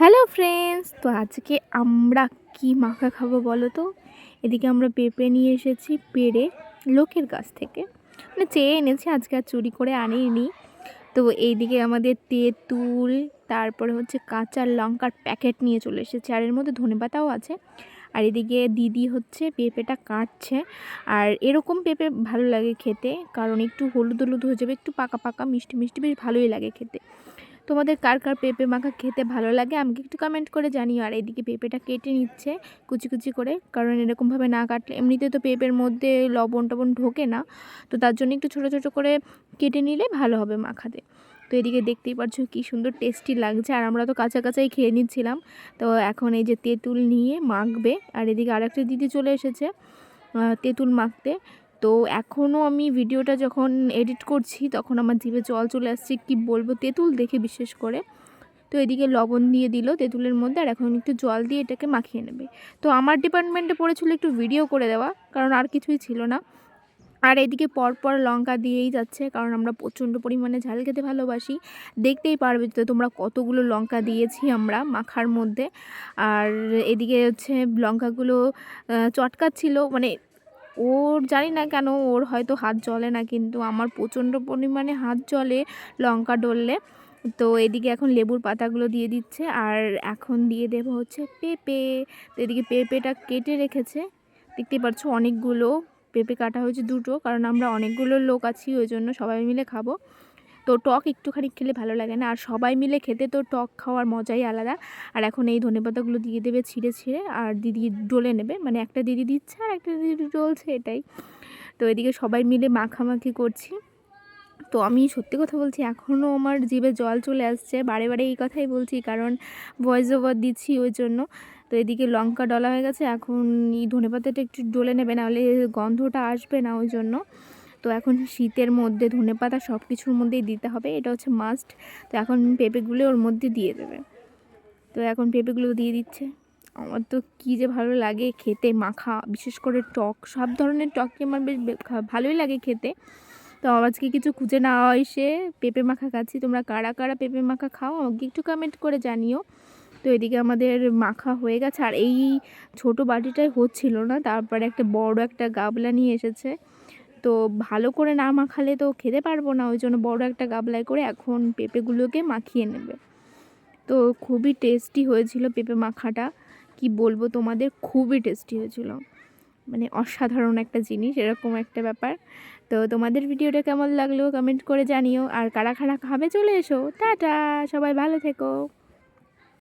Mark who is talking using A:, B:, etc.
A: Hello friends, তো আজকে আমরা কি মাখা খাবো বলো তো। এদিকে আমরা পেঁপে নিয়ে এসেছি পেড়ে লোকের কাছ থেকে, মানে চেয়ে এনেছি, আজকে আর চুরি করে আনিনি। তো এইদিকে আমাদের তেঁতুল, তারপরে হচ্ছে কাঁচা লঙ্কার প্যাকেট নিয়ে চলে এসেছে, আর এর মধ্যে ধনেপাতাও আছে। আর এদিকে দিদি হচ্ছে পেঁপেটা কাটছে। আর এরকম পেঁপে ভালো লাগে খেতে, কারণ একটু হলুদ হলুদ হয়ে যাবে, একটু পাকা পাকা মিষ্টি মিষ্টি, বেশ ভালোই লাগে খেতে। তোমাদের কার কার পেঁপে মাখা খেতে ভালো লাগে আমাকে একটু কমেন্ট করে জানিও। আর এদিকে পেঁপেটা কেটে নিচ্ছে কুচি কুচি করে, কারণ এরকমভাবে না কাটলে এমনিতে তো পেঁপের মধ্যে লবণ টবণ ঢোকে না, তো তার জন্য একটু ছোটো ছোটো করে কেটে নিলে ভালো হবে মাখাতে। তো এদিকে দেখতেই পাচ্ছ কী সুন্দর টেস্টি লাগছে, আর আমরা তো কাঁচা কাঁচাই খেয়ে নিচ্ছিলাম। তো এখন এই যে তেঁতুল নিয়ে মাখবে, আর এদিকে আরেকটা দিদি চলে এসেছে তেঁতুল মাখতে। তো এখনও আমি ভিডিওটা যখন এডিট করছি তখন আমার জিভে জল চলে আসছে, কি বলবো, তেঁতুল দেখে বিশেষ করে। তো এদিকে লবণ দিয়ে দিল তেঁতুলের মধ্যে, আর এখন একটু জল দিয়ে এটাকে মাখিয়ে নেবে। তো আমার ডিপার্টমেন্টে পড়েছিল একটু ভিডিও করে দেওয়া, কারণ আর কিছুই ছিল না। আর এদিকে পরপর লঙ্কা দিয়েই যাচ্ছে, কারণ আমরা প্রচণ্ড পরিমাণে ঝাল খেতে ভালোবাসি। দেখতেই পারবে তো তোমরা কতগুলো লঙ্কা দিয়েছি আমরা মাখার মধ্যে। আর এদিকে হচ্ছে লঙ্কাগুলো চটকাচ্ছিল, মানে ওর জানি না কেন, ওর হয়তো হাত জ্বলে না, কিন্তু আমার প্রচণ্ড পরিমাণে হাত জ্বলে লঙ্কা ডললে। তো এদিকে এখন লেবুর পাতাগুলো দিয়ে দিচ্ছে, আর এখন দিয়ে দেব হচ্ছে পেঁপে। তো এদিকে পেঁপেটা কেটে রেখেছে, দেখতেই পাচ্ছ অনেকগুলো পেঁপে কাটা হয়েছে, দুটো, কারণ আমরা অনেকগুলো লোক আছি, ওই জন্য সবাই মিলে খাবো। তো টক একটুখানি খেলে ভালো লাগে না, আর সবাই মিলে খেতে তো টক খাওয়ার মজাই আলাদা। আর এখন এই ধনেপাতাগুলো দিয়ে দেবে ছিঁড়ে ছিঁড়ে, আর দিদি ডলে নেবে, মানে একটা দিদি দিচ্ছে আর একটা দিদি ডলছে, এটাই। তো এদিকে সবাই মিলে মাখামাখি করছি। তো আমি সত্যি কথা বলছি, এখনও আমার জিভে জল চলে আসছে, বারে বারে এই কথাই বলছি, কারণ ভয়েস ওভার দিচ্ছি ওই জন্য। তো এদিকে লঙ্কা ডলা হয়ে গেছে, এখন এই ধনেপাতাটা একটু ডলে নেবে, নাহলে গন্ধটা আসবে না, ওই জন্য। তো এখন শীতের মধ্যে ধনেপাতা সব কিছুর মধ্যেই দিতে হবে, এটা হচ্ছে মাস্ট। তো এখন পেঁপেগুলো ওর মধ্যে দিয়ে দেবে। তো এখন পেঁপেগুলো দিয়ে দিচ্ছে। আমার তো কী যে ভালো লাগে খেতে মাখা, বিশেষ করে টক, সব ধরনের টকই আমার বেশ ভালোই লাগে খেতে। তো আজকে কিছু খুঁজে না এসে পেঁপে মাখা খাচ্ছি। তোমরা কারা কারা পেঁপে মাখা খাও আমাকে একটু কমেন্ট করে জানিও। তো এদিকে আমাদের মাখা হয়ে গেছে, আর এই ছোট বাটিটাই হচ্ছিল না, তারপরে একটা বড় একটা গাবলা নিয়ে এসেছে। তো ভালো করে না মাখালে তো খেতে পারবো না, ওই জন্য বড় একটা গাবলায় করে এখন পেঁপেগুলোকে মাখিয়ে নেবে। তো খুবই টেস্টি হয়েছিল পেঁপে মাখাটা, কি বলবো তোমাদের, খুবই টেস্টি হয়েছিল, মানে অসাধারণ একটা জিনিস, এরকম একটা ব্যাপার। তো তোমাদের ভিডিওটা কেমন লাগলো কমেন্ট করে জানিও, আর কারা কারা খাবে চলে এসো। টাটা, সবাই ভালো থেকো।